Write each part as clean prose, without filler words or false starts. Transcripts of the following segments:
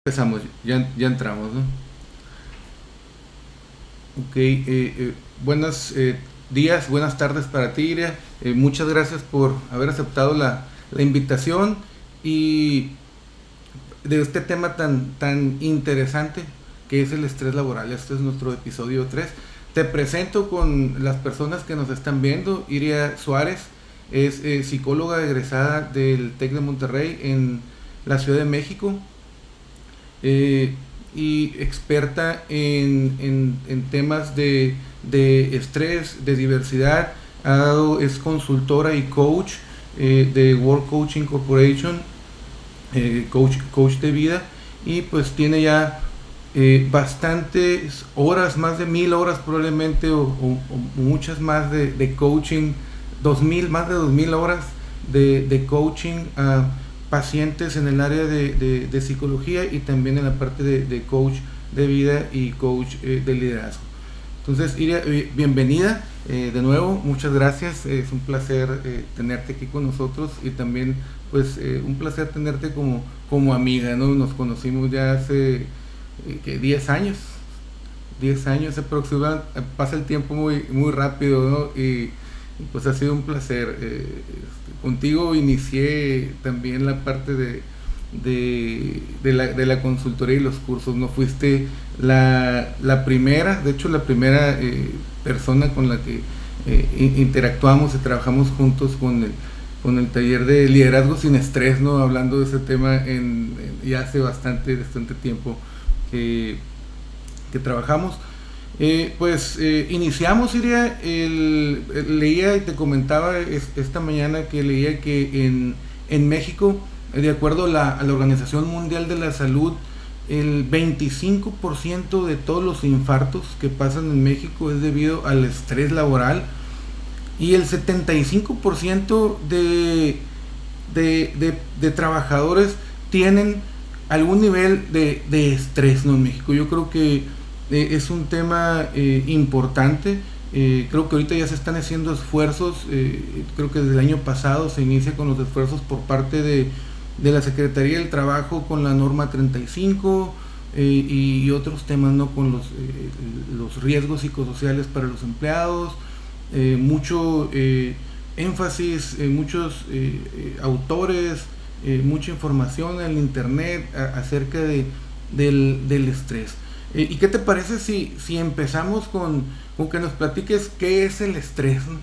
Empezamos, ya entramos, ¿no? Ok, buenos días, buenas tardes para ti, Iria. Muchas gracias por haber aceptado la invitación y de este tema tan interesante que es el estrés laboral. Este es nuestro episodio 3. Te presento con las personas que nos están viendo. Iria Suárez es psicóloga egresada del TEC de Monterrey en la Ciudad de México. eh, y experta en temas de estrés, de diversidad. Es consultora y coach de World Coaching Corporation, coach de vida, y pues tiene ya bastantes horas, más de 1000 horas probablemente, o muchas más de coaching, 2000, más de 2000 horas de coaching a pacientes en el área de psicología, y también en la parte de coach de vida y coach de liderazgo. Entonces, Iria, bienvenida de nuevo, muchas gracias, es un placer tenerte aquí con nosotros, y también pues un placer tenerte como amiga, ¿no? Nos conocimos ya hace 10 años, 10 años aproximadamente. Pasa el tiempo muy rápido, ¿no? Y pues ha sido un placer. Contigo inicié también la parte de la consultoría y los cursos. No fuiste la primera, de hecho la primera persona con la que interactuamos y trabajamos juntos con el taller de liderazgo sin estrés, ¿no? Hablando de ese tema ya hace bastante tiempo que trabajamos. Iniciamos, Iria. Leía y te comentaba esta mañana que leía que en México, de acuerdo a la Organización Mundial de la Salud, el 25% de todos los infartos que pasan en México es debido al estrés laboral, y el 75% de trabajadores tienen algún nivel de estrés, ¿no? En México. Yo creo que es un tema importante. Creo que ahorita ya se están haciendo esfuerzos. Creo que desde el año pasado se inicia con los esfuerzos por parte de la Secretaría del Trabajo con la norma 35 y otros temas, ¿no? Con los riesgos psicosociales para los empleados. Mucho énfasis, muchos autores, mucha información en el internet acerca del estrés. ¿Y qué te parece si empezamos con que nos platiques qué es el estrés, ¿no?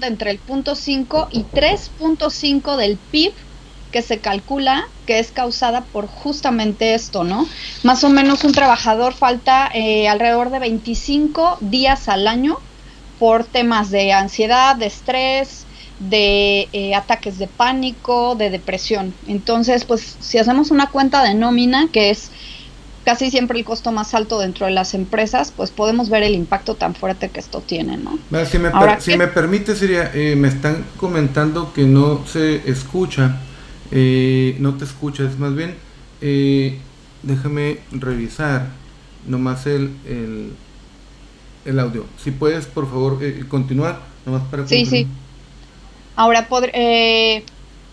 Entre el 0.5 y 3.5 del PIB, que se calcula que es causada por justamente esto, ¿no? Más o menos un trabajador falta alrededor de 25 días al año por temas de ansiedad, de estrés, de ataques de pánico, de depresión. Entonces, pues si hacemos una cuenta de nómina, que es casi siempre el costo más alto dentro de las empresas, pues podemos ver el impacto tan fuerte que esto tiene, ¿no? Ahora, Si me permite, Siria, me están comentando que no se escucha, no te escuchas, más bien, déjame revisar nomás el audio. Si puedes, por favor, continuar, nomás para sí, confirmar. sí. Ahora,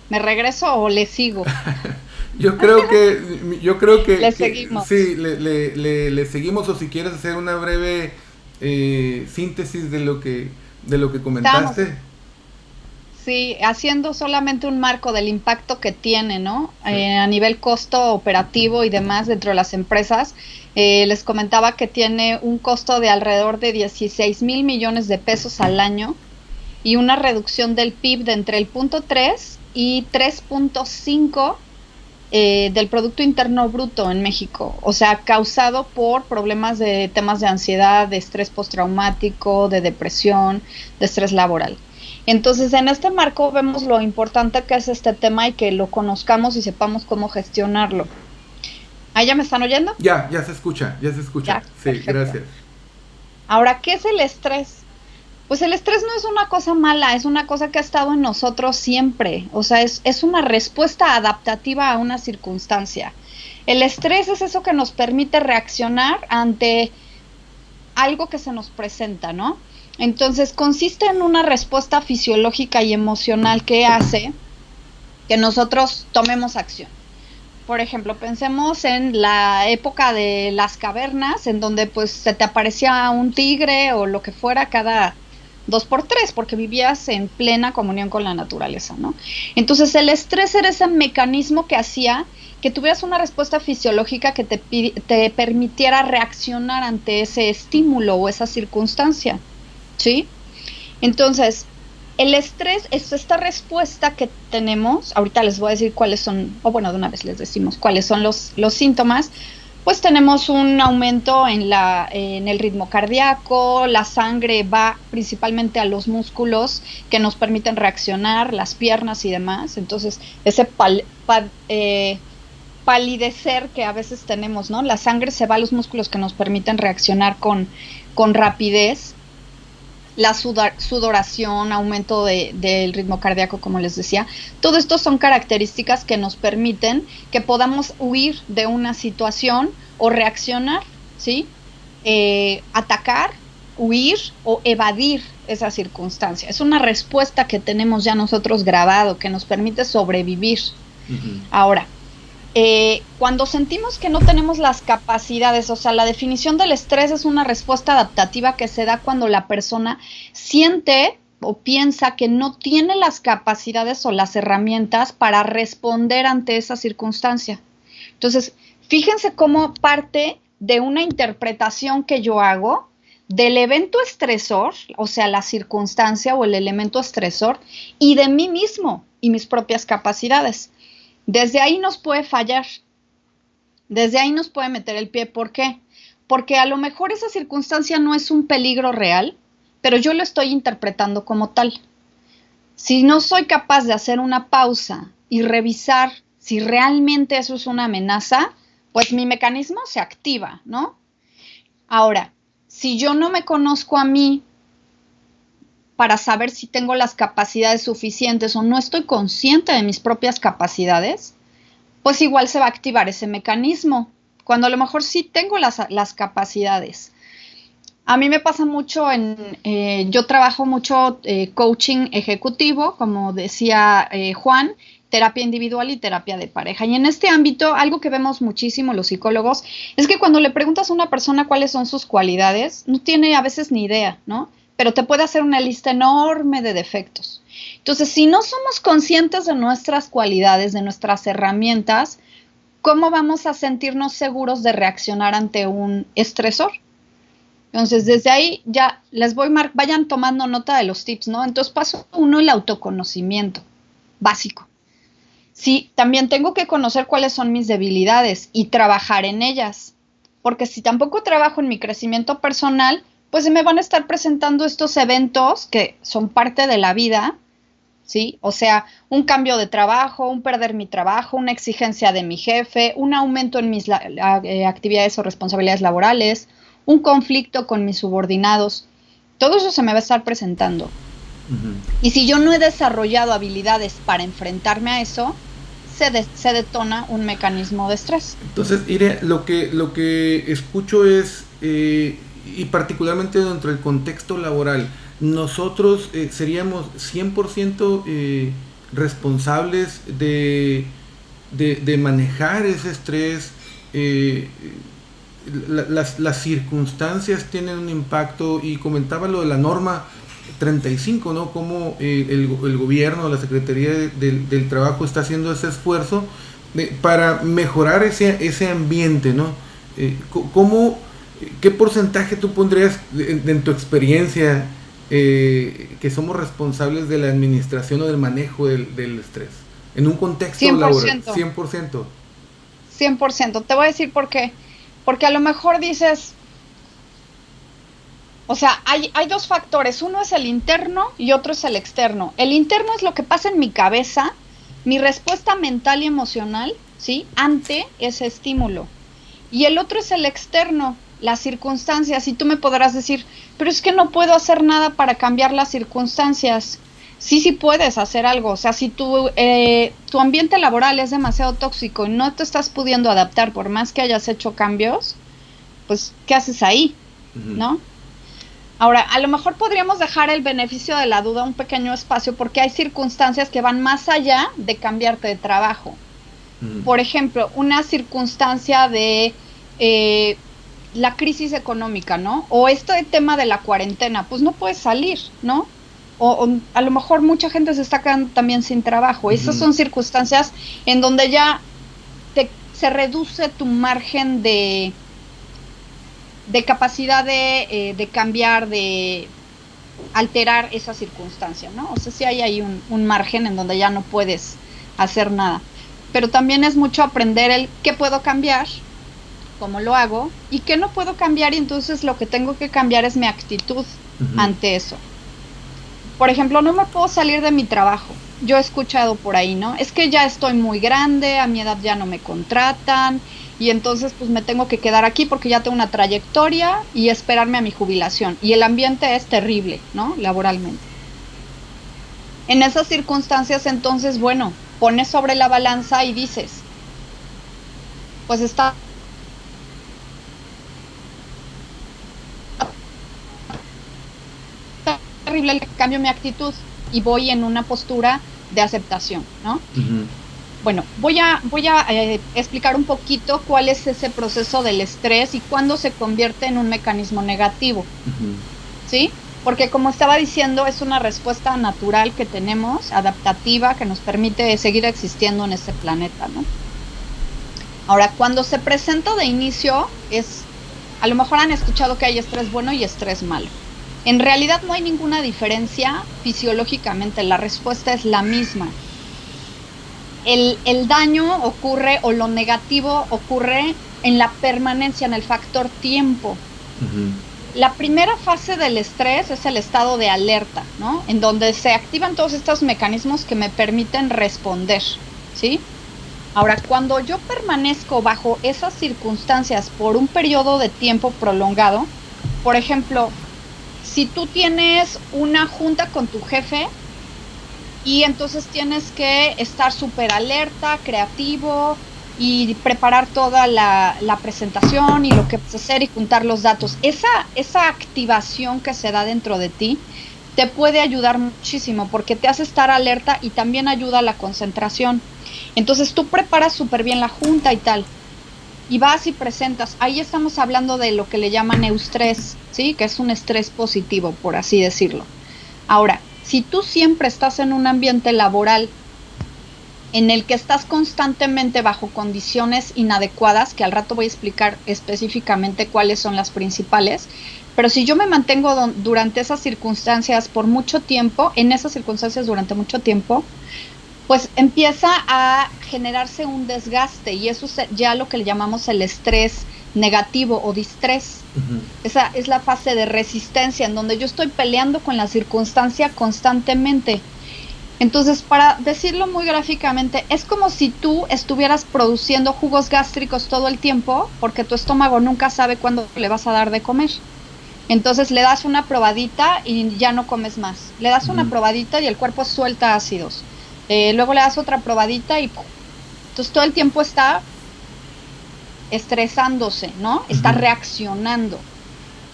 ¿me regreso o le sigo? yo creo Le que seguimos. sí, le seguimos, o si quieres hacer una breve síntesis de lo que Estábamos, comentaste. sí, haciendo solamente un marco del impacto que tiene, ¿no? Sí. A nivel costo operativo y demás dentro de las empresas. Les comentaba que tiene un costo de alrededor de 16,000 millones de pesos al año y una reducción del PIB de entre el 0,3 y 3,5 del Producto Interno Bruto en México, o sea, causado por problemas de temas de ansiedad, de estrés postraumático, de depresión, de estrés laboral. Entonces, en este marco vemos lo importante que es este tema y que lo conozcamos y sepamos cómo gestionarlo. ¿Ahí ya me están oyendo? Ya se escucha, ya se escucha. Ya, Sí, perfecto. gracias. Ahora, ¿qué es el estrés? Pues el estrés no es una cosa mala, es una cosa que ha estado en nosotros siempre, o sea, es una respuesta adaptativa a una circunstancia. El estrés es eso que nos permite reaccionar ante algo que se nos presenta, ¿no? Entonces, consiste en una respuesta fisiológica y emocional que hace que nosotros tomemos acción. Por ejemplo, pensemos en la época de las cavernas, en donde pues se te aparecía un tigre o lo que fuera cada 2 por 3, porque vivías en plena comunión con la naturaleza, ¿no? Entonces el estrés era ese mecanismo que hacía que tuvieras una respuesta fisiológica que te permitiera reaccionar ante ese estímulo o esa circunstancia, ¿sí? Entonces, el estrés es esta respuesta que tenemos. Ahorita les voy a decir cuáles son, o bueno, de una vez les decimos cuáles son los síntomas. Pues tenemos un aumento en el ritmo cardíaco, la sangre va principalmente a los músculos que nos permiten reaccionar, las piernas y demás. Entonces, ese palidecer que a veces tenemos, ¿no? La sangre se va a los músculos que nos permiten reaccionar con rapidez, la sudoración, aumento del ritmo cardíaco, como les decía. Todo esto son características que nos permiten que podamos huir de una situación o reaccionar, ¿sí? Atacar, huir o evadir esa circunstancia. Es una respuesta que tenemos ya nosotros grabado, que nos permite sobrevivir. Ujú. Ahora, cuando sentimos que no tenemos las capacidades, o sea, la definición del estrés es una respuesta adaptativa que se da cuando la persona siente o piensa que no tiene las capacidades o las herramientas para responder ante esa circunstancia. Entonces, fíjense cómo parte de una interpretación que yo hago del evento estresor, o sea, la circunstancia o el elemento estresor, y de mí mismo y mis propias capacidades. Desde ahí nos puede fallar, desde ahí nos puede meter el pie. ¿Por qué? Porque a lo mejor esa circunstancia no es un peligro real, pero yo lo estoy interpretando como tal. Si no soy capaz de hacer una pausa y revisar si realmente eso es una amenaza, pues mi mecanismo se activa, ¿no? Ahora, si yo no me conozco a mí para saber si tengo las capacidades suficientes o no estoy consciente de mis propias capacidades, pues igual se va a activar ese mecanismo, cuando a lo mejor sí tengo las capacidades. A mí me pasa mucho yo trabajo mucho coaching ejecutivo, como decía Juan, terapia individual y terapia de pareja. Y en este ámbito, algo que vemos muchísimo los psicólogos es que cuando le preguntas a una persona cuáles son sus cualidades, no tiene a veces ni idea, ¿no? Pero te puede hacer una lista enorme de defectos. Entonces, si no somos conscientes de nuestras cualidades, de nuestras herramientas, ¿cómo vamos a sentirnos seguros de reaccionar ante un estresor? Entonces, desde ahí ya les vayan tomando nota de los tips, ¿no? Entonces, paso uno, el autoconocimiento básico. Sí, también tengo que conocer cuáles son mis debilidades y trabajar en ellas, porque si tampoco trabajo en mi crecimiento personal, pues se me van a estar presentando estos eventos que son parte de la vida, ¿sí? O sea, un cambio de trabajo, un perder mi trabajo, una exigencia de mi jefe, un aumento en mis actividades o responsabilidades laborales, un conflicto con mis subordinados. Todo eso se me va a estar presentando. Ujú. Y si yo no he desarrollado habilidades para enfrentarme a eso, se detona un mecanismo de estrés. Entonces, Ire, lo que escucho es, y particularmente dentro del contexto laboral, nosotros seríamos 100% responsables de manejar ese estrés. Las circunstancias tienen un impacto, y comentaba lo de la norma 35, ¿no? Cómo el gobierno, la Secretaría del Trabajo está haciendo ese esfuerzo para mejorar ese ambiente, ¿no? ¿Cómo, qué porcentaje tú pondrías en tu experiencia que somos responsables de la administración o del manejo del estrés en un contexto laboral? 100%. 100%. Te voy a decir por qué. Porque a lo mejor dices, o sea, hay dos factores. Uno es el interno y otro es el externo. El interno es lo que pasa en mi cabeza, mi respuesta mental y emocional, ¿sí? Ante ese estímulo. Y el otro es el externo, las circunstancias. Y tú me podrás decir, pero es que no puedo hacer nada para cambiar las circunstancias. Sí, sí puedes hacer algo. O sea, si tu ambiente laboral es demasiado tóxico y no te estás pudiendo adaptar por más que hayas hecho cambios, pues, ¿qué haces ahí? ¿No? Ahora, a lo mejor podríamos dejar el beneficio de la duda un pequeño espacio, porque hay circunstancias que van más allá de cambiarte de trabajo. Por ejemplo, una circunstancia de la crisis económica, ¿no? O este tema de la cuarentena, pues no puedes salir, ¿no? O a lo mejor mucha gente se está quedando también sin trabajo. Esas son circunstancias en donde ya se reduce tu margen de capacidad de cambiar, de alterar esa circunstancia, ¿no? O sea, sí hay ahí un margen en donde ya no puedes hacer nada. Pero también es mucho aprender el qué puedo cambiar, cómo lo hago, y qué no puedo cambiar, y entonces lo que tengo que cambiar es mi actitud ante eso. Por ejemplo, no me puedo salir de mi trabajo. Yo he escuchado por ahí, ¿no? Es que ya estoy muy grande, a mi edad ya no me contratan, y entonces pues me tengo que quedar aquí porque ya tengo una trayectoria y esperarme a mi jubilación. Y el ambiente es terrible, ¿no? Laboralmente. En esas circunstancias, entonces, bueno, pones sobre la balanza y dices, pues está terrible, cambio mi actitud y voy en una postura de aceptación, ¿no? Bueno, voy a explicar un poquito cuál es ese proceso del estrés y cuándo se convierte en un mecanismo negativo, ¿sí? Porque como estaba diciendo, es una respuesta natural que tenemos, adaptativa, que nos permite seguir existiendo en este planeta, ¿no? Ahora, cuando se presenta de inicio, a lo mejor han escuchado que hay estrés bueno y estrés malo. En realidad no hay ninguna diferencia fisiológicamente, la respuesta es la misma. El daño ocurre, o lo negativo ocurre en la permanencia, en el factor tiempo. La primera fase del estrés es el estado de alerta, ¿no? En donde se activan todos estos mecanismos que me permiten responder, ¿sí? Ahora, cuando yo permanezco bajo esas circunstancias por un periodo de tiempo prolongado, por ejemplo, si tú tienes una junta con tu jefe y entonces tienes que estar súper alerta, creativo y preparar toda la presentación y lo que vas a hacer y juntar los datos, esa activación que se da dentro de ti te puede ayudar muchísimo porque te hace estar alerta y también ayuda a la concentración. Entonces tú preparas súper bien la junta y tal, y vas y presentas. Ahí estamos hablando de lo que le llaman eustrés, ¿sí? Que es un estrés positivo, por así decirlo. Ahora, si tú siempre estás en un ambiente laboral en el que estás constantemente bajo condiciones inadecuadas, que al rato voy a explicar específicamente cuáles son las principales, pero si yo me mantengo durante esas circunstancias por mucho tiempo, en esas circunstancias durante mucho tiempo, pues empieza a generarse un desgaste, y eso es ya lo que le llamamos el estrés negativo o distrés. Esa es la fase de resistencia en donde yo estoy peleando con la circunstancia constantemente. Entonces, para decirlo muy gráficamente, es como si tú estuvieras produciendo jugos gástricos todo el tiempo porque tu estómago nunca sabe cuándo le vas a dar de comer. Entonces le das una probadita y ya no comes más. Le das una probadita y el cuerpo suelta ácidos. Luego le das otra probadita y ¡pum! Entonces todo el tiempo está estresándose, ¿no? Está reaccionando.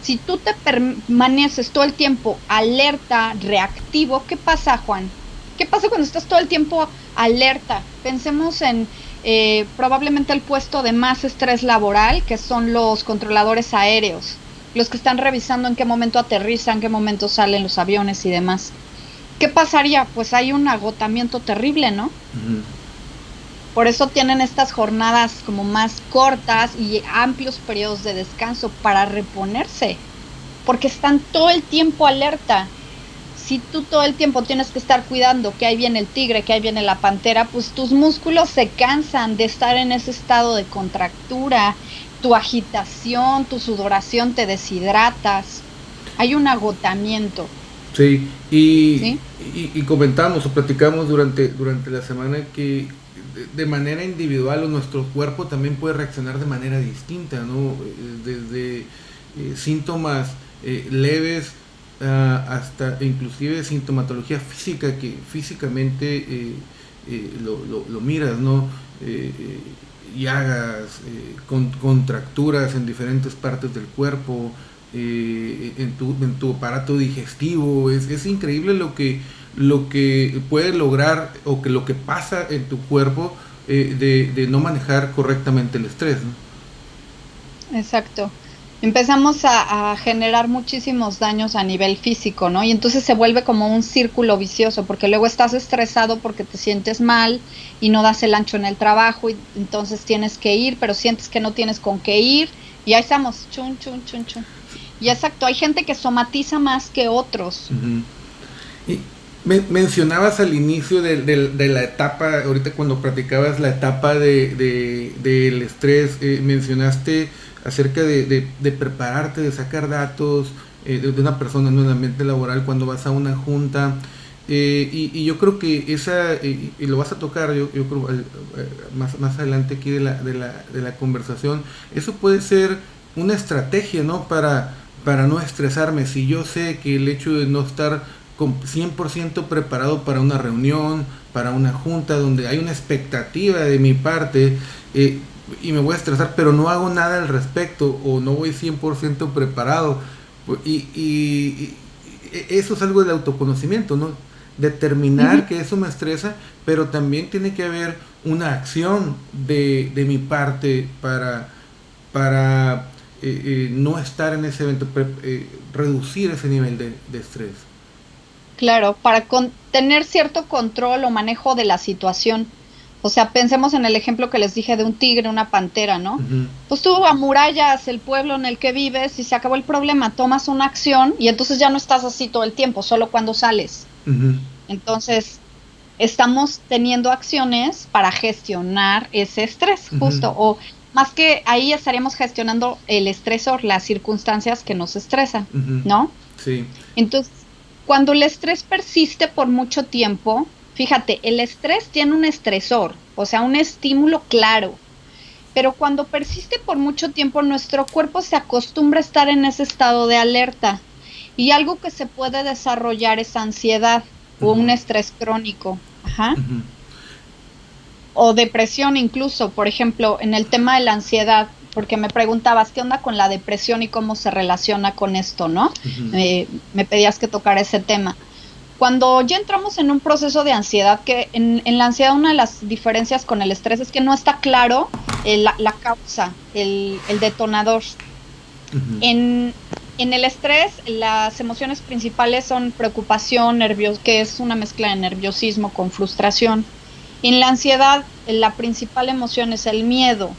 Si tú te permaneces todo el tiempo alerta, reactivo, ¿qué pasa, Juan? ¿Qué pasa cuando estás todo el tiempo alerta? Pensemos en probablemente el puesto de más estrés laboral, que son los controladores aéreos, los que están revisando en qué momento aterrizan, en qué momento salen los aviones y demás. ¿Qué pasaría? Pues hay un agotamiento terrible, ¿no? Ujú. Por eso tienen estas jornadas como más cortas y amplios periodos de descanso para reponerse, porque están todo el tiempo alerta. Si tú todo el tiempo tienes que estar cuidando que ahí viene el tigre, que ahí viene la pantera, pues tus músculos se cansan de estar en ese estado de contractura, tu agitación, tu sudoración, te deshidratas, hay un agotamiento, Sí, y, ¿sí? y comentamos o platicamos durante la semana que de manera individual o nuestro cuerpo también puede reaccionar de manera distinta, ¿no? Desde síntomas leves hasta inclusive sintomatología física que físicamente lo miras, ¿no? Llagas, contracturas en diferentes partes del cuerpo, en tu aparato digestivo. Es increíble lo que puede lograr o que lo que pasa en tu cuerpo de no manejar correctamente el estrés, ¿no? Exacto. Empezamos a generar muchísimos daños a nivel físico, ¿no? Y entonces se vuelve como un círculo vicioso, porque luego estás estresado porque te sientes mal y no das el ancho en el trabajo y entonces tienes que ir, pero sientes que no tienes con qué ir y ahí estamos, chun, chun, chun, chun. Y exacto, hay gente que somatiza más que otros. Uh-huh. Y mencionabas al inicio de la etapa, ahorita cuando platicabas la etapa del estrés, mencionaste acerca de prepararte, de sacar datos de una persona en un ambiente laboral cuando vas a una junta. Y yo creo que esa, y lo vas a tocar, yo creo, más adelante aquí de la conversación, eso puede ser una estrategia, ¿no? Para no estresarme. Si yo sé que el hecho de no estar 100% preparado para una reunión, para una junta donde hay una expectativa de mi parte, y me voy a estresar, pero no hago nada al respecto o no voy 100% preparado. Y eso es algo del autoconocimiento, ¿no? Ujú. Determinar que eso me estresa, pero también tiene que haber una acción de mi parte para no estar en ese evento, reducir ese nivel de estrés. Claro, para tener cierto control o manejo de la situación. O sea, pensemos en el ejemplo que les dije de un tigre, una pantera, ¿no? Ujú, Pues tú amurallas el pueblo en el que vives y se acabó el problema, tomas una acción y entonces ya no estás así todo el tiempo, solo cuando sales. ujú, Entonces, estamos teniendo acciones para gestionar ese estrés, ujú, justo, o más que ahí estaríamos gestionando el estrés o las circunstancias que nos estresan, ujú. ¿no? Sí. Entonces, cuando el estrés persiste por mucho tiempo, fíjate, el estrés tiene un estresor, o sea, un estímulo claro, pero cuando persiste por mucho tiempo, nuestro cuerpo se acostumbra a estar en ese estado de alerta y algo que se puede desarrollar es ansiedad o Ujú, un estrés crónico, ajá, ujú, o depresión incluso, por ejemplo, en el tema de la ansiedad, porque me preguntabas qué onda con la depresión y cómo se relaciona con esto, ¿no? ujú, Me pedías que tocara ese tema. Cuando ya entramos en un proceso de ansiedad, que en la ansiedad una de las diferencias con el estrés es que no está claro la causa, el detonador. ujú, En, en el estrés, las emociones principales son preocupación, nervios, que es una mezcla de nerviosismo con frustración. En la ansiedad, la principal emoción es el miedo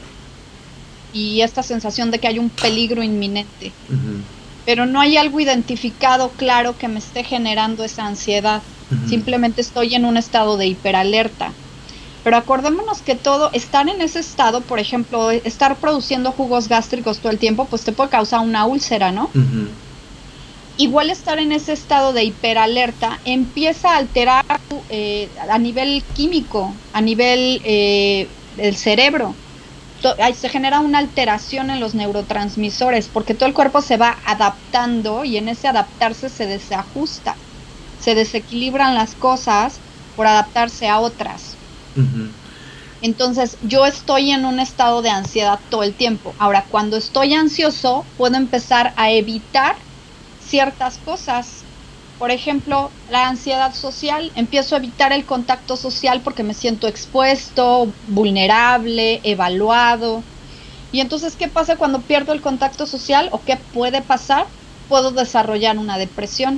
y esta sensación de que hay un peligro inminente, ujú, pero no hay algo identificado claro que me esté generando esa ansiedad. ujú. Simplemente estoy en un estado de hiperalerta. Pero acordémonos que todo, estar en ese estado, por ejemplo, estar produciendo jugos gástricos todo el tiempo, pues te puede causar una úlcera, ¿no? Ujú, Igual estar en ese estado de hiperalerta empieza a alterar a nivel químico, a nivel del cerebro. Ahí se genera una alteración en los neurotransmisores porque todo el cuerpo se va adaptando y en ese adaptarse se desajusta, se desequilibran las cosas por adaptarse a otras. ujú, Entonces, yo estoy en un estado de ansiedad todo el tiempo. Ahora, cuando estoy ansioso, puedo empezar a evitar ciertas cosas Por ejemplo, la ansiedad social, empiezo a evitar el contacto social porque me siento expuesto, vulnerable, evaluado. Y entonces, ¿qué pasa cuando pierdo el contacto social o qué puede pasar? Puedo desarrollar una depresión.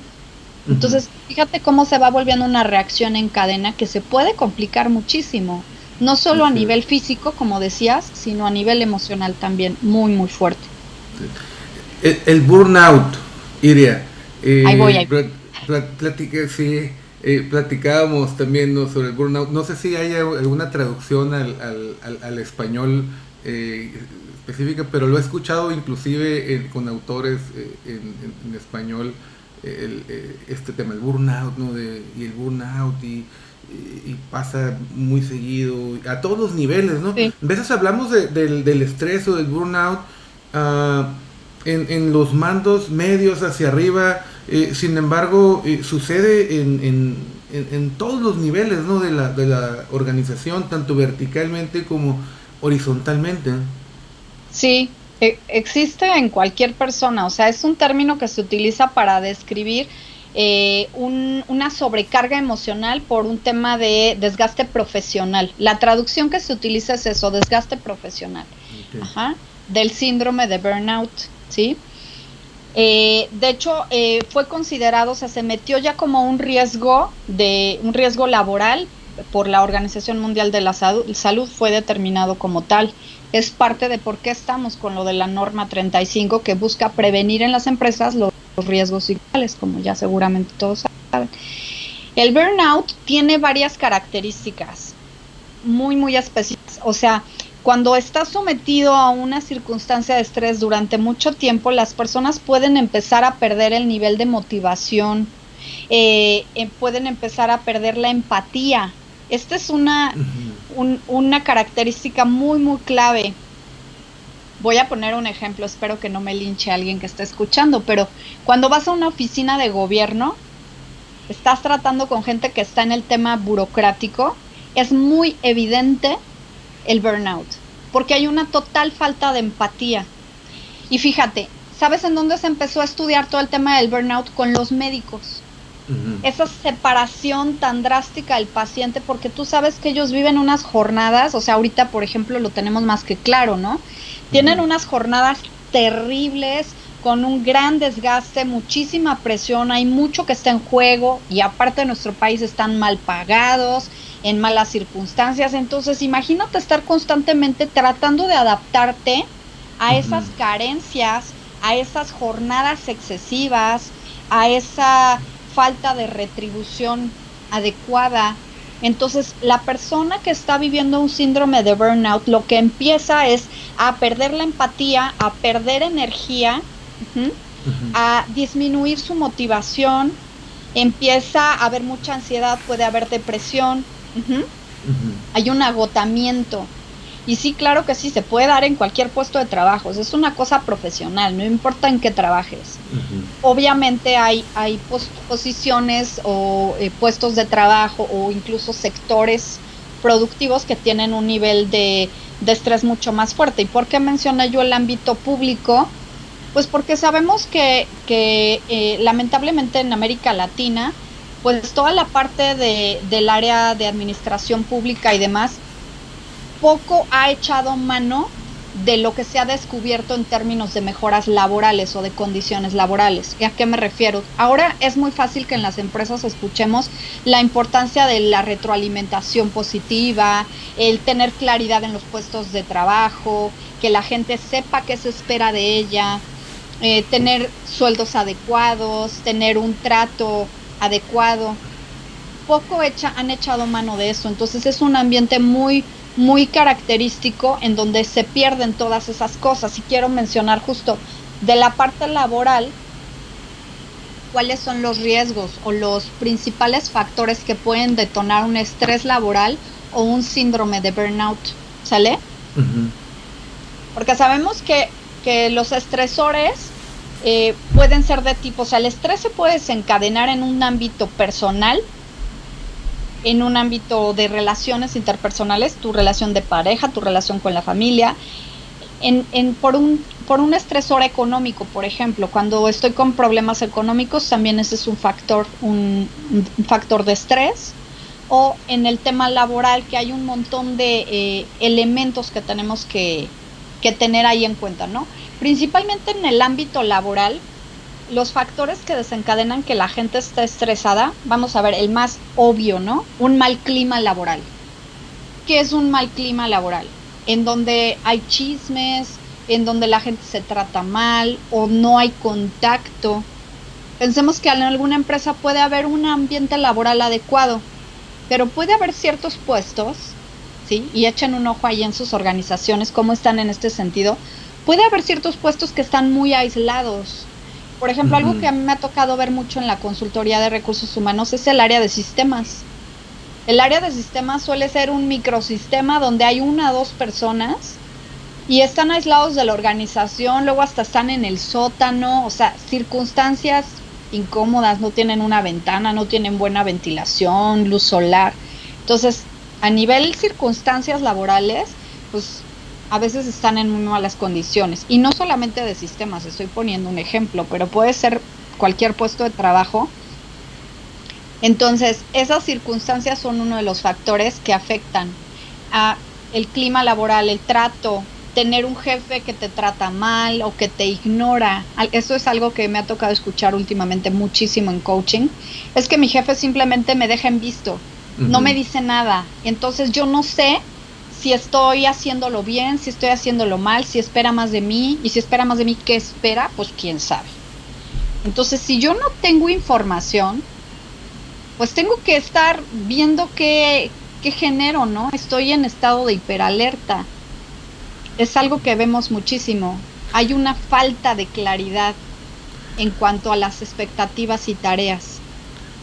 Ujú. Entonces, fíjate cómo se va volviendo una reacción en cadena que se puede complicar muchísimo, no solo a Así es. nivel físico, como decías, sino a nivel emocional también, muy, muy fuerte. El burnout, Iria, Ahí voy, ahí. sí, platicábamos también, ¿no?, sobre el burnout. No sé si hay alguna traducción al español eh, específica, pero lo he escuchado inclusive con autores en español, este tema, el burnout, ¿no? Y el burnout y pasa muy seguido, a todos los niveles, ¿no? Sí, A veces hablamos del estrés o del burnout, ah, en los mandos medios hacia arriba, sin embargo, sucede en todos los niveles, ¿no?, de la organización, tanto verticalmente como horizontalmente. sí, existe en cualquier persona, o sea, es un término que se utiliza para describir una sobrecarga emocional por un tema de desgaste profesional. La traducción que se utiliza es eso, desgaste profesional. Okay. Ajá, del síndrome de burnout, ¿sí? De hecho, fue considerado, o sea, se metió ya como un riesgo laboral por la Organización Mundial de la Salud, fue determinado como tal. Es parte de por qué estamos con lo de la norma 35 que busca prevenir en las empresas los riesgos iguales, como ya seguramente todos saben. El burnout tiene varias características muy, muy específicas. O sea, cuando estás sometido a una circunstancia de estrés durante mucho tiempo, las personas pueden empezar a perder el nivel de motivación, pueden empezar a perder la empatía. Esta es Uh-huh. una característica muy, muy clave. Voy a poner un ejemplo, espero que no me linche alguien que esté escuchando, pero cuando vas a una oficina de gobierno, estás tratando con gente que está en el tema burocrático, es muy evidente el burnout, porque hay una total falta de empatía. Y fíjate, ¿sabes en dónde se empezó a estudiar todo el tema del burnout? Con los médicos. Uh-huh. Esa separación tan drástica del paciente, porque tú sabes que ellos viven unas jornadas, o sea, ahorita, por ejemplo, lo tenemos más que claro, ¿no? Tienen Uh-huh. unas jornadas terribles, con un gran desgaste, muchísima presión, hay mucho que está en juego y aparte de nuestro país están mal pagados, en malas circunstancias, entonces imagínate estar constantemente tratando de adaptarte a Uh-huh. esas carencias, a esas jornadas excesivas, a esa falta de retribución adecuada. Entonces, la persona que está viviendo un síndrome de burnout, lo que empieza es a perder la empatía, a perder energía, uh-huh, Uh-huh. a disminuir su motivación, empieza a haber mucha ansiedad, puede haber depresión, uh-huh, Uh-huh. hay un agotamiento. Y sí, claro que sí, se puede dar en cualquier puesto de trabajo, es una cosa profesional, no importa en qué trabajes. Uh-huh. Obviamente hay posiciones o puestos de trabajo o incluso sectores productivos que tienen un nivel de estrés mucho más fuerte. ¿Y por qué mencioné yo el ámbito público? Pues porque sabemos que lamentablemente en América Latina, pues toda la parte del área de administración pública y demás, poco ha echado mano de lo que se ha descubierto en términos de mejoras laborales o de condiciones laborales. ¿Y a qué me refiero? Ahora es muy fácil que en las empresas escuchemos la importancia de la retroalimentación positiva, el tener claridad en los puestos de trabajo, que la gente sepa qué se espera de ella, tener sueldos adecuados, tener un trato adecuado. Han echado mano de eso, entonces es un ambiente muy, muy característico en donde se pierden todas esas cosas. Y quiero mencionar justo de la parte laboral, cuáles son los riesgos o los principales factores que pueden detonar un estrés laboral o un síndrome de burnout, ¿sale? Uh-huh. Porque sabemos que los estresores pueden ser de tipo, o sea, el estrés se puede desencadenar en un ámbito personal, en un ámbito de relaciones interpersonales, tu relación de pareja, tu relación con la familia, por un estresor económico, por ejemplo, cuando estoy con problemas económicos, también ese es un factor de estrés, o en el tema laboral, que hay un montón de elementos que tenemos que tener ahí en cuenta, ¿no? Principalmente en el ámbito laboral, los factores que desencadenan que la gente esté estresada, vamos a ver, el más obvio, ¿no? Un mal clima laboral. ¿Qué es un mal clima laboral? En donde hay chismes, en donde la gente se trata mal o no hay contacto. Pensemos que en alguna empresa puede haber un ambiente laboral adecuado, pero puede haber ciertos puestos, ¿sí? Y echen un ojo ahí en sus organizaciones, cómo están en este sentido. Puede haber ciertos puestos que están muy aislados. Por ejemplo, algo que a mí me ha tocado ver mucho en la consultoría de recursos humanos es el área de sistemas. El área de sistemas suele ser un microsistema donde hay 1 o 2 personas y están aislados de la organización, luego hasta están en el sótano, o sea, circunstancias incómodas, no tienen una ventana, no tienen buena ventilación, luz solar. Entonces, a nivel circunstancias laborales, pues a veces están en muy malas condiciones. Y no solamente de sistemas, estoy poniendo un ejemplo, pero puede ser cualquier puesto de trabajo. Entonces, esas circunstancias son uno de los factores que afectan a el clima laboral, el trato, tener un jefe que te trata mal o que te ignora. Eso es algo que me ha tocado escuchar últimamente muchísimo en coaching. Es que mi jefe simplemente me deja en visto, no me dice nada. Entonces yo no sé si estoy haciéndolo bien, si estoy haciéndolo mal, si espera más de mí, y si espera más de mí, ¿qué espera? Pues quién sabe. Entonces, si yo no tengo información, pues tengo que estar viendo qué genero, ¿no? Estoy en estado de hiperalerta. Es algo que vemos muchísimo. Hay una falta de claridad en cuanto a las expectativas y tareas.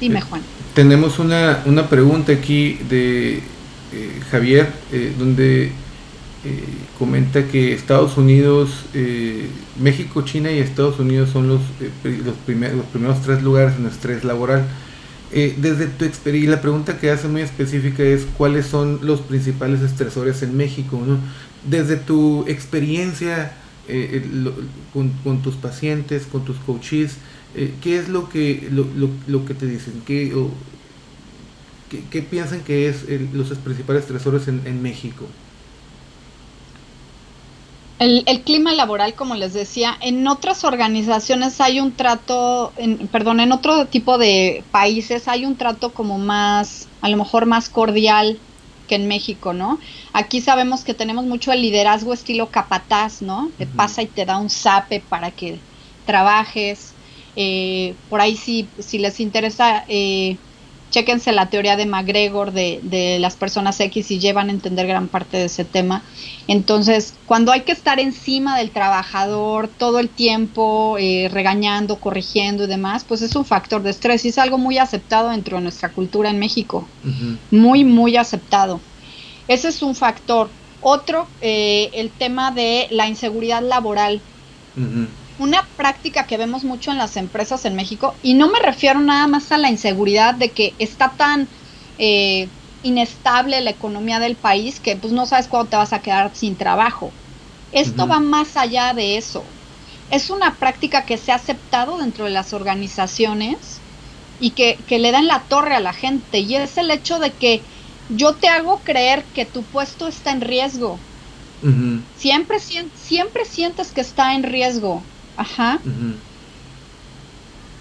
Dime, Juan. Tenemos una pregunta aquí de Javier, donde comenta que Estados Unidos, México, China y Estados Unidos son los primeros 3 lugares en estrés laboral. Desde tu experiencia, la pregunta que hace muy específica es ¿cuáles son los principales estresores en México, ¿no? Desde tu experiencia con tus pacientes, con tus coaches, ¿qué es lo que te dicen? ¿Qué piensan que es los principales estresores en México? El clima laboral, como les decía, en otras organizaciones hay un trato, en otro tipo de países hay un trato como más, a lo mejor más cordial que en México, ¿no? Aquí sabemos que tenemos mucho el liderazgo estilo capataz, ¿no? Te pasa y te da un zape para que trabajes. Por ahí si les interesa, chéquense la teoría de McGregor de las personas X y llevan a entender gran parte de ese tema. Entonces, cuando hay que estar encima del trabajador todo el tiempo, regañando, corrigiendo y demás, pues es un factor de estrés y es algo muy aceptado dentro de nuestra cultura en México. Muy, muy aceptado. Ese es un factor. Otro, el tema de la inseguridad laboral. Una práctica que vemos mucho en las empresas en México, y no me refiero nada más a la inseguridad de que está tan inestable la economía del país que pues no sabes cuándo te vas a quedar sin trabajo. Esto va más allá de eso. Es una práctica que se ha aceptado dentro de las organizaciones y que le da en la torre a la gente, y es el hecho de que yo te hago creer que tu puesto está en riesgo. Siempre sientes que está en riesgo. Ajá.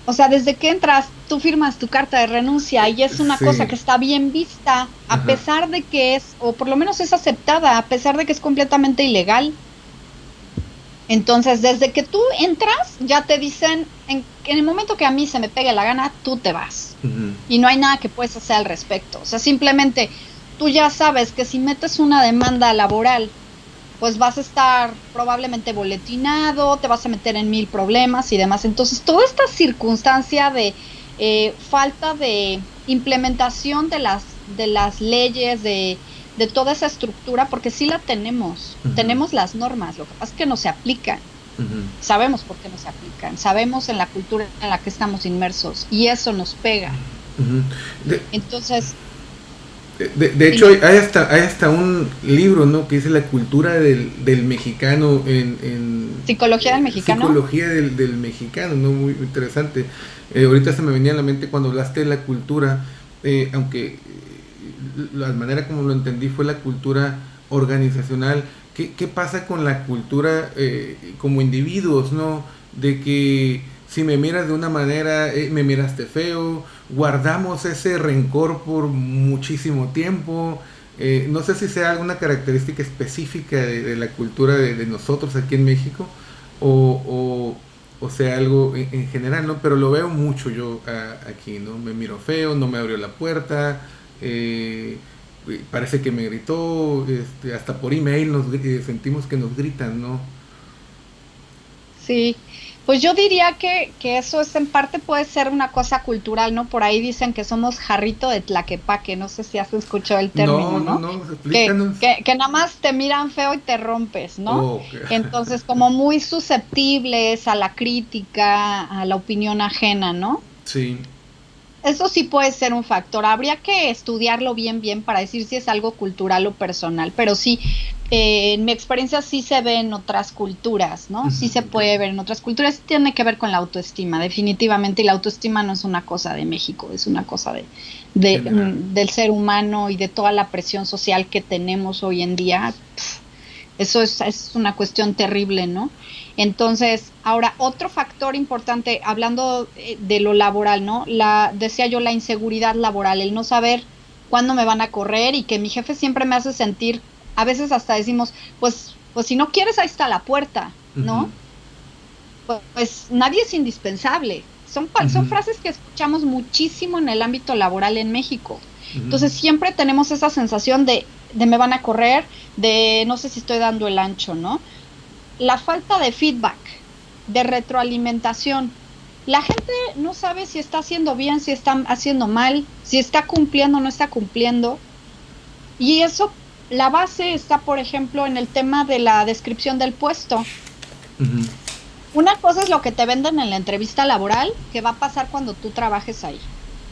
O sea, desde que entras, tú firmas tu carta de renuncia y es una cosa que está bien vista, a pesar de que es, o por lo menos es aceptada, a pesar de que es completamente ilegal. Entonces, desde que tú entras, ya te dicen, en el momento que a mí se me pegue la gana, tú te vas. Y no hay nada que puedes hacer al respecto. O sea, simplemente tú ya sabes que si metes una demanda laboral, pues vas a estar probablemente boletinado, te vas a meter en 1000 problemas y demás. Entonces, toda esta circunstancia de falta de implementación de las leyes, de toda esa estructura, porque sí la tenemos, tenemos las normas, lo que pasa es que no se aplican. Sabemos por qué no se aplican, sabemos en la cultura en la que estamos inmersos y eso nos pega. Entonces, De hecho, hay hasta un libro, ¿no? Que dice la cultura del mexicano Psicología del mexicano. Psicología del mexicano, ¿no? Muy interesante. Ahorita se me venía a la mente cuando hablaste de la cultura, aunque la manera como lo entendí fue la cultura organizacional. ¿Qué pasa con la cultura como individuos, ¿no? De que si me miras de una manera, me miraste feo, guardamos ese rencor por muchísimo tiempo. No sé si sea alguna característica específica de la cultura de nosotros aquí en México o, o sea algo en general, ¿no? Pero lo veo mucho yo aquí, ¿no? Me miro feo, no me abrió la puerta, parece que me gritó, hasta por email sentimos que nos gritan, ¿no? Sí, pues yo diría que eso es en parte puede ser una cosa cultural, ¿no? Por ahí dicen que somos jarrito de Tlaquepaque, no sé si has escuchado el término, No, no, ¿no? no, Que, explícanos. que nada más te miran feo y te rompes, ¿no? Oh, ok. Entonces, como muy susceptibles a la crítica, a la opinión ajena, ¿no? Sí. Eso sí puede ser un factor. Habría que estudiarlo bien, bien para decir si es algo cultural o personal. Pero sí, en mi experiencia sí se ve en otras culturas, ¿no? Sí se Ujú, ok. puede ver en otras culturas. Tiene que ver con la autoestima, definitivamente. Y la autoestima no es una cosa de México, es una cosa General. del ser humano y de toda la presión social que tenemos hoy en día. Eso es una cuestión terrible, ¿no? Entonces, ahora, otro factor importante, hablando de lo laboral, ¿no? Decía yo, la inseguridad laboral, el no saber cuándo me van a correr y que mi jefe siempre me hace sentir, a veces hasta decimos, pues si no quieres, ahí está la puerta, Ujú, ¿no? Pues nadie es indispensable. Son ujú, frases que escuchamos muchísimo en el ámbito laboral en México. ujú, Entonces siempre tenemos esa sensación de me van a correr, de no sé si estoy dando el ancho, ¿no? La falta de feedback, de retroalimentación. La gente no sabe si está haciendo bien, si está haciendo mal, si está cumpliendo o no está cumpliendo. Y eso, la base está, por ejemplo, en el tema de la descripción del puesto. ujú. Una cosa es lo que te venden en la entrevista laboral, que va a pasar cuando tú trabajes ahí.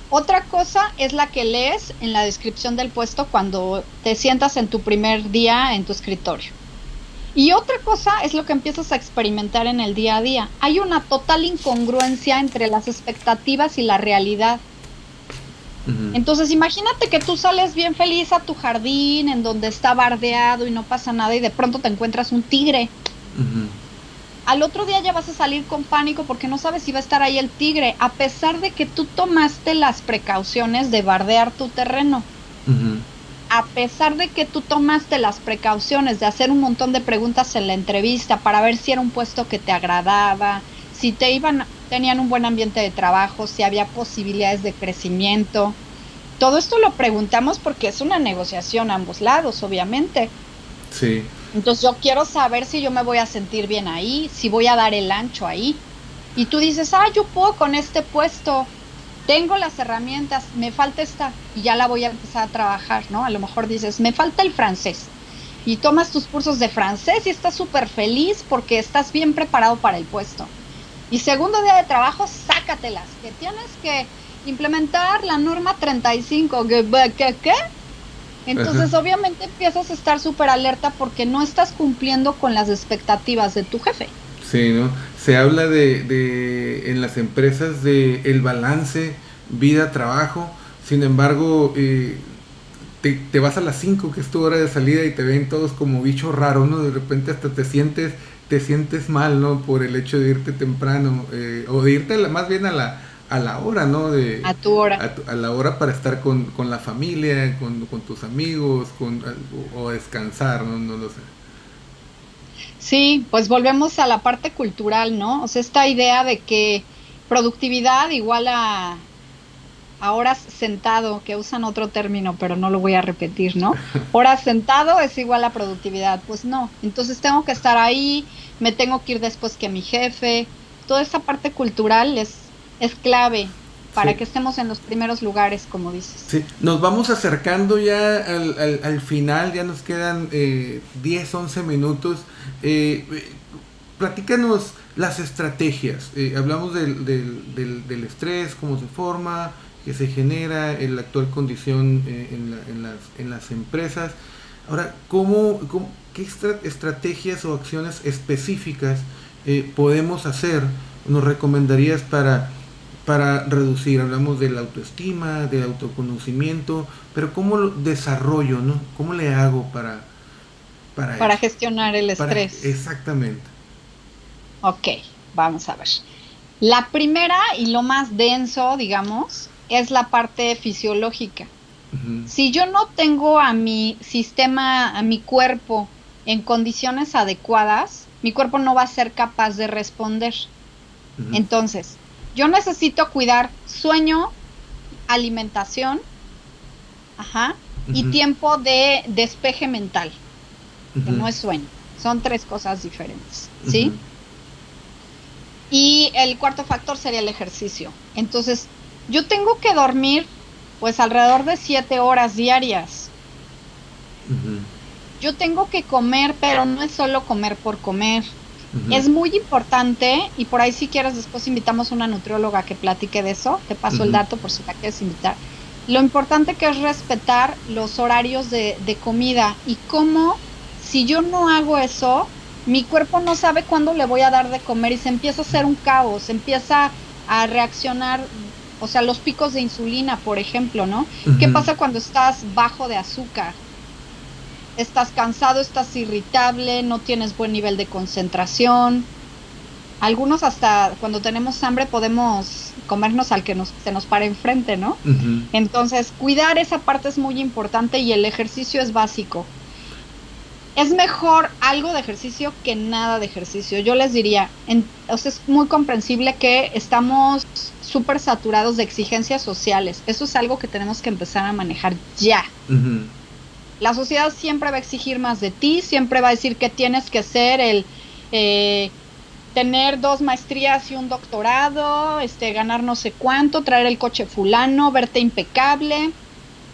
Otra cosa es la que lees en la descripción del puesto cuando te sientas en tu primer día en tu escritorio. Y otra cosa es lo que empiezas a experimentar en el día a día. Hay una total incongruencia entre las expectativas y la realidad. Ujú, Entonces, imagínate que tú sales bien feliz a tu jardín en donde está bardeado y no pasa nada y de pronto te encuentras un tigre. ujú, Al otro día ya vas a salir con pánico porque no sabes si va a estar ahí el tigre, a pesar de que tú tomaste las precauciones de bardear tu terreno, ujú. a pesar de que tú tomaste las precauciones de hacer un montón de preguntas en la entrevista para ver si era un puesto que te agradaba, si tenían un buen ambiente de trabajo, si había posibilidades de crecimiento. Todo esto lo preguntamos porque es una negociación a ambos lados, obviamente. Sí. Entonces yo quiero saber si yo me voy a sentir bien ahí, si voy a dar el ancho ahí. Y tú dices, yo puedo con este puesto, tengo las herramientas, me falta esta y ya la voy a empezar a trabajar, ¿no? A lo mejor dices, me falta el francés. Y tomas tus cursos de francés y estás súper feliz porque estás bien preparado para el puesto. Y segundo día de trabajo, sácatelas, que tienes que implementar la norma 35. ¿Qué? Ajá. Entonces, obviamente empiezas a estar súper alerta porque no estás cumpliendo con las expectativas de tu jefe. Sí, ¿no? Se habla en las empresas de el balance vida-trabajo. Sin embargo, te vas a las 5 que es tu hora de salida, y te ven todos como bichos raros, ¿no? De repente hasta te sientes mal, ¿no? Por el hecho de irte temprano, o de irte más bien a la hora, ¿no? A tu hora. A la hora para estar con la familia, con tus amigos, o descansar, ¿no? No lo sé. Sí, pues volvemos a la parte cultural, ¿no? O sea, esta idea de que productividad igual a horas sentado, que usan otro término, pero no lo voy a repetir, ¿no? Horas sentado es igual a productividad. Pues no. Entonces tengo que estar ahí, me tengo que ir después que mi jefe. Toda esa parte cultural es clave para Sí. que estemos en los primeros lugares, como dices. Sí, nos vamos acercando ya al final, ya nos quedan 10, 11 minutos. Platícanos las estrategias. Hablamos del estrés, cómo se forma, que se genera en la actual condición en las empresas. Ahora, ¿qué estrategias o acciones específicas podemos hacer, nos recomendarías para reducir? Hablamos de la autoestima, del autoconocimiento, pero ¿cómo lo desarrollo, no? ¿Cómo le hago para Para eso? gestionar el estrés. Exactamente. Ok, vamos a ver. La primera y lo más denso, digamos, es la parte fisiológica. Uh-huh. Si yo no tengo a mi sistema, a mi cuerpo en condiciones adecuadas, mi cuerpo no va a ser capaz de responder. Uh-huh. Entonces, yo necesito cuidar sueño, alimentación, ajá, y Uh-huh. tiempo de despeje mental, que Uh-huh. no es sueño. Son tres cosas diferentes, Uh-huh. ¿sí? Y el cuarto factor sería el ejercicio. Entonces, yo tengo que dormir pues alrededor de 7 horas diarias. Uh-huh. Yo tengo que comer, pero no es solo comer por comer. Uh-huh. Es muy importante, y por ahí si quieres después invitamos a una nutrióloga que platique de eso, te paso el Uh-huh. dato por si la quieres invitar. Lo importante que es respetar los horarios de comida y cómo, si yo no hago eso, mi cuerpo no sabe cuándo le voy a dar de comer y se empieza a hacer un caos, empieza a reaccionar, o sea, los picos de insulina, por ejemplo, ¿no? ¿Qué Uh-huh. pasa cuando estás bajo de azúcar? Estás cansado, estás irritable, no tienes buen nivel de concentración. Algunos hasta cuando tenemos hambre podemos comernos al que se nos pare enfrente, ¿no? Uh-huh. Entonces, cuidar esa parte es muy importante y el ejercicio es básico. Es mejor algo de ejercicio que nada de ejercicio. Yo les diría, o sea, es muy comprensible que estamos súper saturados de exigencias sociales. Eso es algo que tenemos que empezar a manejar ya. Uh-huh. La sociedad siempre va a exigir más de ti, siempre va a decir que tienes que ser eh, tener 2 maestrías y un doctorado, ganar no sé cuánto, traer el coche fulano, verte impecable,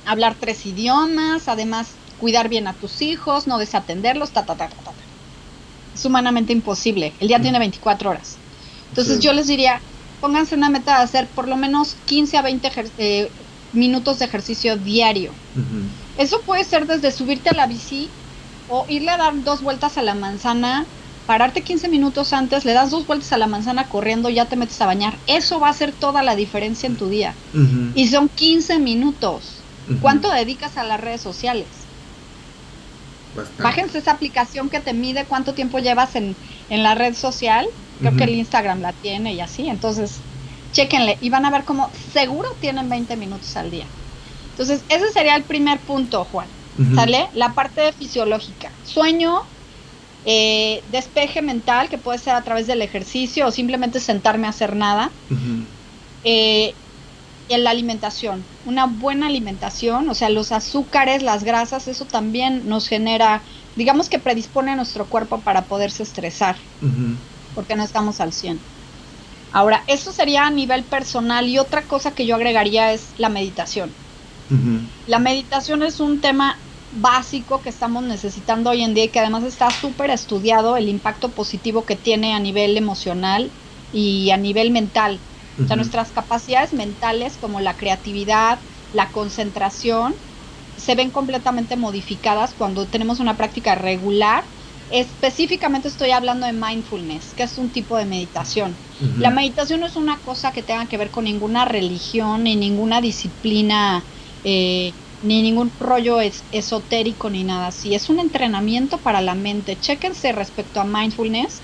hablar 3 idiomas, además cuidar bien a tus hijos, no desatenderlos, ta, ta, ta, ta, ta. Es humanamente imposible. El día tiene 24 horas. Entonces Sí. yo les diría, pónganse una meta de hacer por lo menos 15 a 20 minutos de ejercicio diario. Uh-huh. Eso puede ser desde subirte a la bici o irle a dar 2 vueltas a la manzana, pararte 15 minutos antes, le das 2 vueltas a la manzana corriendo, ya te metes a bañar. Eso va a hacer toda la diferencia en tu día. Uh-huh. Y son 15 minutos. Uh-huh. ¿Cuánto dedicas a las redes sociales? Bastante. Bájense esa aplicación que te mide cuánto tiempo llevas en la red social. Creo que el Instagram la tiene y así. Entonces, chéquenle y van a ver cómo seguro tienen 20 minutos al día. Entonces, ese sería el primer punto, Juan. Uh-huh. ¿Sale? La parte fisiológica. Sueño, despeje mental, que puede ser a través del ejercicio o simplemente sentarme a hacer nada. Uh-huh. En la alimentación, una buena alimentación, o sea, los azúcares, las grasas, eso también nos genera, digamos que predispone a nuestro cuerpo para poderse estresar, Uh-huh. porque no estamos al 100. Ahora, eso sería a nivel personal y otra cosa que yo agregaría es la meditación. Uh-huh. La meditación es un tema básico que estamos necesitando hoy en día y que además está súper estudiado el impacto positivo que tiene a nivel emocional y a nivel mental. O sea, nuestras capacidades mentales como la creatividad, la concentración, se ven completamente modificadas cuando tenemos una práctica regular. Específicamente estoy hablando de mindfulness, que es un tipo de meditación. Uh-huh. La meditación no es una cosa que tenga que ver con ninguna religión, ni ninguna disciplina, ni ningún rollo esotérico, ni nada así. Es un entrenamiento para la mente. Chéquense respecto a mindfulness.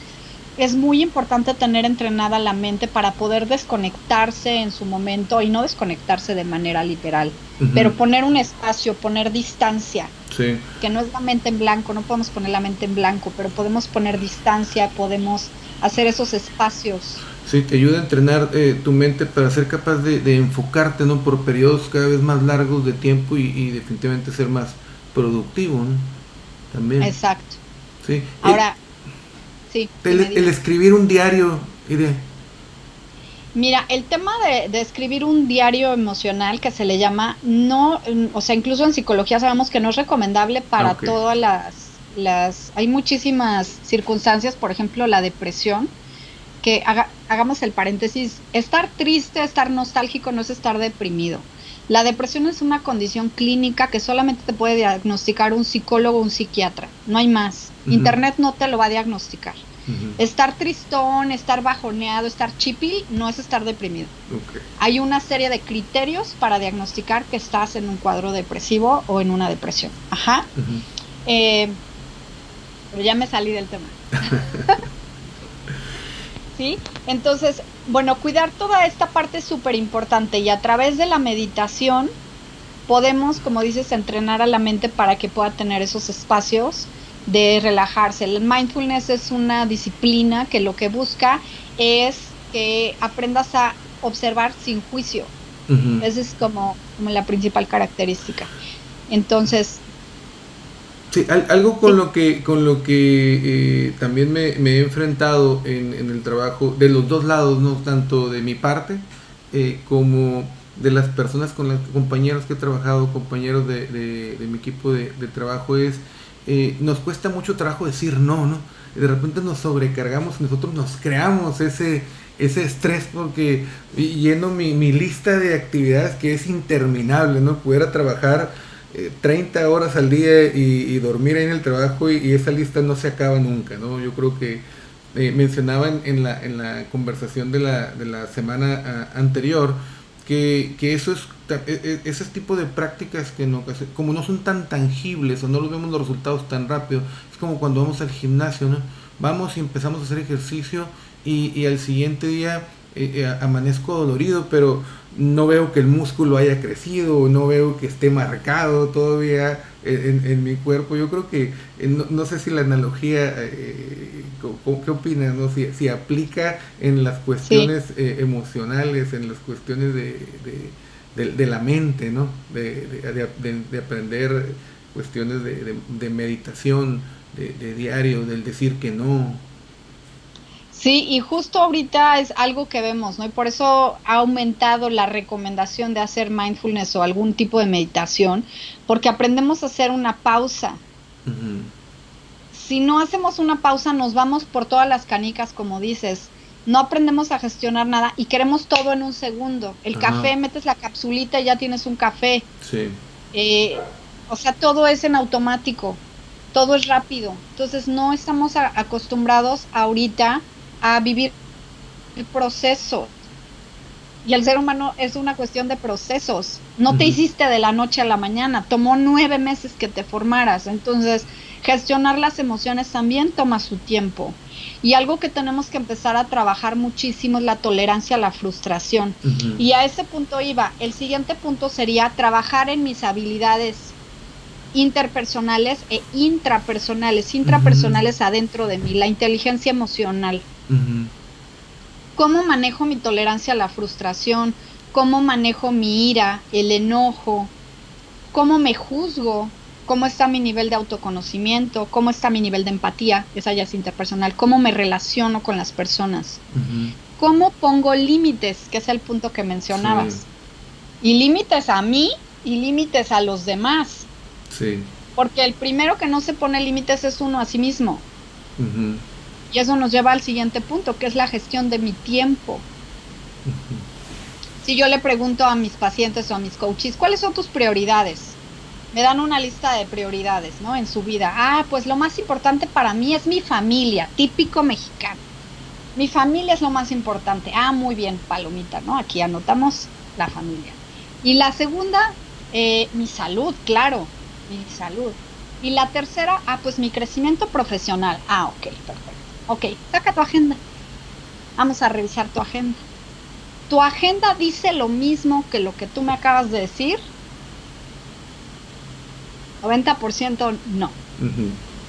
Es muy importante tener entrenada la mente para poder desconectarse en su momento y no desconectarse de manera literal, Uh-huh. pero poner un espacio, poner distancia, Sí. que no es la mente en blanco, no podemos poner la mente en blanco, pero podemos poner distancia, podemos hacer esos espacios. Sí, te ayuda a entrenar tu mente para ser capaz de enfocarte, ¿no? Por periodos cada vez más largos de tiempo y definitivamente ser más productivo, ¿no? También. Exacto. Sí. Ahora, sí. El escribir un diario, Iria. Mira, el tema de escribir un diario emocional que se le llama, no, o sea, incluso en psicología sabemos que no es recomendable para Ok. todas hay muchísimas circunstancias, por ejemplo, la depresión, que hagamos el paréntesis, estar triste, estar nostálgico no es estar deprimido. La depresión es una condición clínica que solamente te puede diagnosticar un psicólogo o un psiquiatra, no hay más. Internet no te lo va a diagnosticar. Estar tristón, estar bajoneado, estar chipil, no es estar deprimido. Hay una serie de criterios para diagnosticar que estás en un cuadro depresivo o en una depresión. Pero ya me salí del tema. ¿Sí? Entonces, bueno, cuidar toda esta parte es súper importante, y a través de la meditación podemos, como dices, entrenar a la mente para que pueda tener esos espacios de relajarse. El mindfulness es una disciplina que lo que busca es que aprendas a observar sin juicio. Esa es como la principal característica. Entonces, sí, algo con lo que también me he enfrentado en el trabajo de los dos lados, no tanto de mi parte como de las personas con las compañeros que he trabajado, compañeros de mi equipo de trabajo, es nos cuesta mucho trabajo decir no, ¿no? De repente nos sobrecargamos, nosotros nos creamos ese estrés porque lleno mi lista de actividades que es interminable, ¿no? Pudiera trabajar 30 horas al día y dormir ahí en el trabajo y esa lista no se acaba nunca, ¿no? Yo creo que mencionaba en la conversación de la semana anterior que eso es ese tipo de prácticas que no, como no son tan tangibles o no los vemos los resultados tan rápido, es como cuando vamos al gimnasio, ¿no? Vamos y empezamos a hacer ejercicio y al siguiente día amanezco dolorido, pero no veo que el músculo haya crecido, no veo que esté marcado todavía en mi cuerpo. Yo creo que, no sé si la analogía, ¿qué opinas? ¿No? Si aplica en las cuestiones emocionales, en las cuestiones de la mente, ¿no? De aprender cuestiones de meditación, de diario, del decir que no. Sí, y justo ahorita es algo que vemos, ¿no? Y por eso ha aumentado la recomendación de hacer mindfulness o algún tipo de meditación, porque aprendemos a hacer una pausa. Si no hacemos una pausa, nos vamos por todas las canicas, como dices. No aprendemos a gestionar nada y queremos todo en un segundo. El café, metes la capsulita y ya tienes un café. Sí. O sea, todo es en automático, todo es rápido. Entonces no estamos acostumbrados ahorita a vivir el proceso. Y el ser humano es una cuestión de procesos. No te hiciste de la noche a la mañana, tomó 9 meses que te formaras. Entonces, gestionar las emociones también toma su tiempo. Y algo que tenemos que empezar a trabajar muchísimo es la tolerancia a la frustración. Y a ese punto iba. El siguiente punto sería trabajar en mis habilidades interpersonales e intrapersonales. Intrapersonales adentro de mí, la inteligencia emocional. ¿Cómo manejo mi tolerancia a la frustración? ¿Cómo manejo mi ira, el enojo? ¿Cómo me juzgo? ¿Cómo está mi nivel de autoconocimiento? ¿Cómo está mi nivel de empatía? Esa ya es interpersonal. ¿Cómo me relaciono con las personas? ¿Cómo pongo límites? Que es el punto que mencionabas. Sí. Y límites a mí y límites a los demás. Sí. Porque el primero que no se pone límites es uno a sí mismo. Y eso nos lleva al siguiente punto, que es la gestión de mi tiempo. Si yo le pregunto a mis pacientes o a mis coaches, ¿cuáles son tus prioridades? Me dan una lista de prioridades, ¿no? En su vida. Pues lo más importante para mí es mi familia, típico mexicano. Mi familia es lo más importante. Muy bien, palomita, ¿no? Aquí anotamos la familia. Y la segunda, mi salud, claro, mi salud. Y la tercera, pues mi crecimiento profesional. Ok, perfecto. Ok, saca tu agenda. Vamos a revisar tu agenda. ¿Tu agenda dice lo mismo que lo que tú me acabas de decir? 90% no.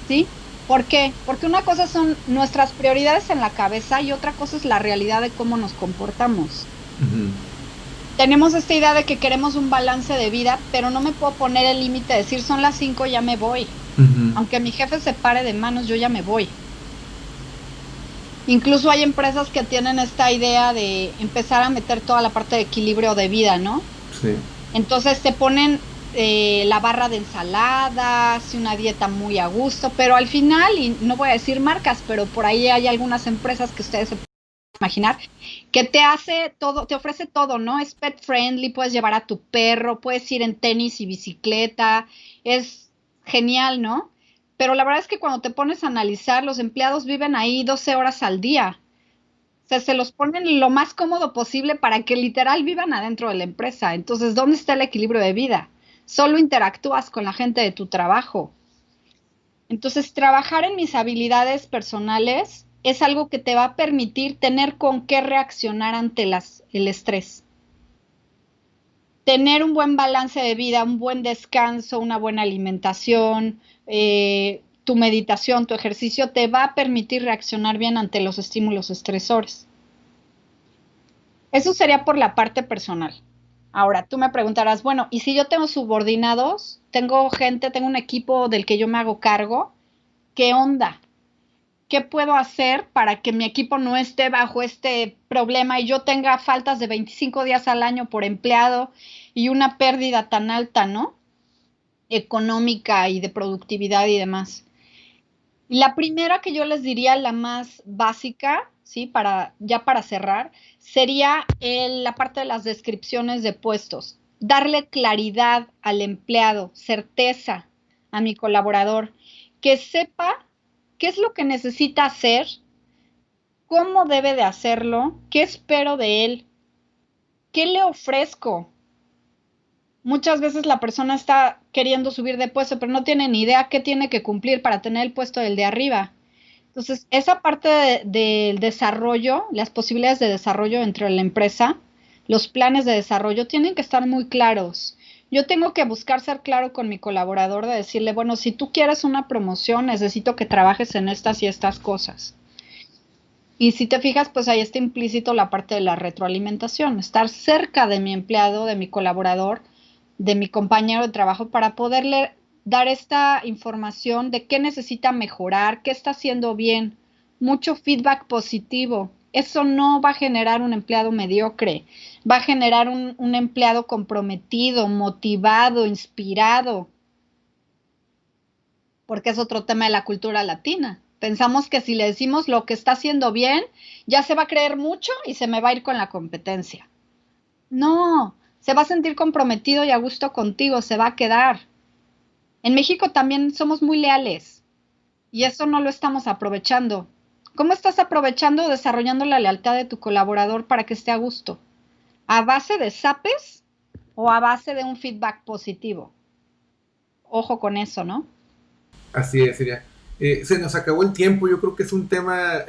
¿Sí? ¿Por qué? Porque una cosa son nuestras prioridades en la cabeza y otra cosa es la realidad de cómo nos comportamos. Tenemos esta idea de que queremos un balance de vida, pero no me puedo poner el límite de decir son las 5, ya me voy. Aunque mi jefe se pare de manos, yo ya me voy. Incluso hay empresas que tienen esta idea de empezar a meter toda la parte de equilibrio de vida, ¿no? Sí. Entonces te ponen la barra de ensaladas y una dieta muy a gusto, pero al final, y no voy a decir marcas, pero por ahí hay algunas empresas que ustedes se imaginar, que te hace todo, te ofrece todo, ¿no? Es pet friendly, puedes llevar a tu perro, puedes ir en tenis y bicicleta, es genial, ¿no? Pero la verdad es que cuando te pones a analizar, los empleados viven ahí 12 horas al día. O sea, se los ponen lo más cómodo posible para que literal vivan adentro de la empresa. Entonces, ¿dónde está el equilibrio de vida? Solo interactúas con la gente de tu trabajo. Entonces, trabajar en mis habilidades personales es algo que te va a permitir tener con qué reaccionar ante el estrés. Tener un buen balance de vida, un buen descanso, una buena alimentación, tu meditación, tu ejercicio, te va a permitir reaccionar bien ante los estímulos estresores. Eso sería por la parte personal. Ahora, tú me preguntarás, bueno, ¿y si yo tengo subordinados? Tengo gente, tengo un equipo del que yo me hago cargo. ¿Qué onda? ¿Qué puedo hacer para que mi equipo no esté bajo este problema y yo tenga faltas de 25 días al año por empleado y una pérdida tan alta, ¿no? Económica y de productividad y demás. La primera que yo les diría, la más básica, ¿sí? Ya para cerrar, sería la parte de las descripciones de puestos. Darle claridad al empleado, certeza a mi colaborador, que sepa qué es lo que necesita hacer, cómo debe de hacerlo, qué espero de él, qué le ofrezco. Muchas veces la persona está queriendo subir de puesto, pero no tiene ni idea qué tiene que cumplir para tener el puesto del de arriba. Entonces, esa parte del desarrollo, las posibilidades de desarrollo dentro de la empresa, los planes de desarrollo tienen que estar muy claros. Yo tengo que buscar ser claro con mi colaborador de decirle, bueno, si tú quieres una promoción, necesito que trabajes en estas y estas cosas. Y si te fijas, pues ahí está implícito la parte de la retroalimentación, estar cerca de mi empleado, de mi colaborador, de mi compañero de trabajo para poderle dar esta información de qué necesita mejorar, qué está haciendo bien, mucho feedback positivo. Eso no va a generar un empleado mediocre, va a generar un empleado comprometido, motivado, inspirado, porque es otro tema de la cultura latina. Pensamos que si le decimos lo que está haciendo bien, ya se va a creer mucho y se me va a ir con la competencia. No, se va a sentir comprometido y a gusto contigo, se va a quedar. En México también somos muy leales y eso no lo estamos aprovechando. ¿Cómo estás aprovechando o desarrollando la lealtad de tu colaborador para que esté a gusto? ¿A base de zapes o a base de un feedback positivo? Ojo con eso, ¿no? Así es, sería. Se nos acabó el tiempo, yo creo que es un tema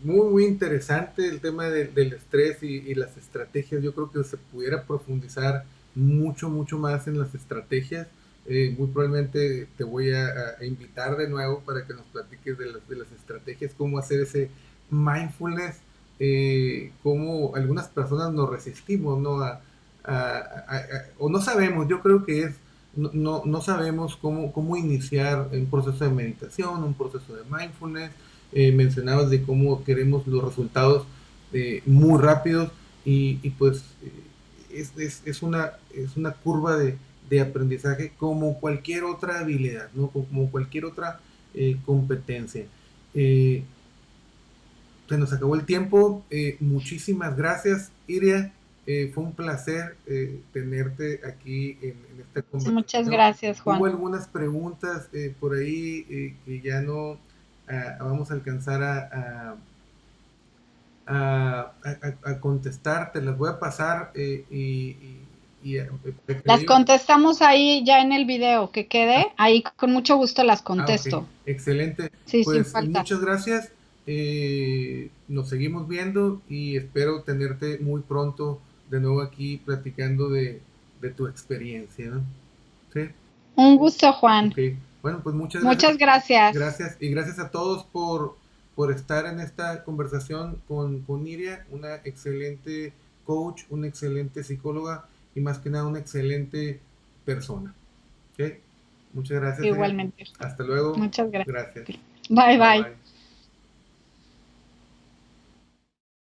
muy, muy interesante, el tema del estrés y las estrategias. Yo creo que se pudiera profundizar mucho, mucho más en las estrategias. Muy probablemente te voy a invitar de nuevo para que nos platiques de las estrategias, cómo hacer ese mindfulness, cómo algunas personas nos resistimos, ¿no? O no sabemos, yo creo que es no sabemos cómo iniciar un proceso de meditación, un proceso de mindfulness. Mencionabas de cómo queremos los resultados muy rápidos y pues es una curva de aprendizaje como cualquier otra habilidad, ¿no? Como cualquier otra competencia. Eh, Se nos acabó el tiempo. Muchísimas gracias, Iria. Fue un placer tenerte aquí en esta Muchas conversación. gracias, Hubo Juan. algunas preguntas por ahí que ya no vamos a alcanzar a contestar. Te las voy a pasar para que Las ellos... contestamos ahí ya en el video que quede. Ahí con mucho gusto las Ok, contesto. excelente. Sí, sin Pues falta. muchas gracias. Nos seguimos viendo y espero tenerte muy pronto de nuevo aquí platicando de tu experiencia, ¿no? Sí, Un gusto, Juan. ok. Bueno, pues muchas gracias. Muchas gracias. Gracias y gracias a todos por estar en esta conversación con Iria, una excelente coach, una excelente psicóloga y más que nada una excelente persona. ¿Ok? Muchas gracias, Iria. Igualmente. Hasta luego. Muchas gracias. Gracias. Bye, Bye bye. bye.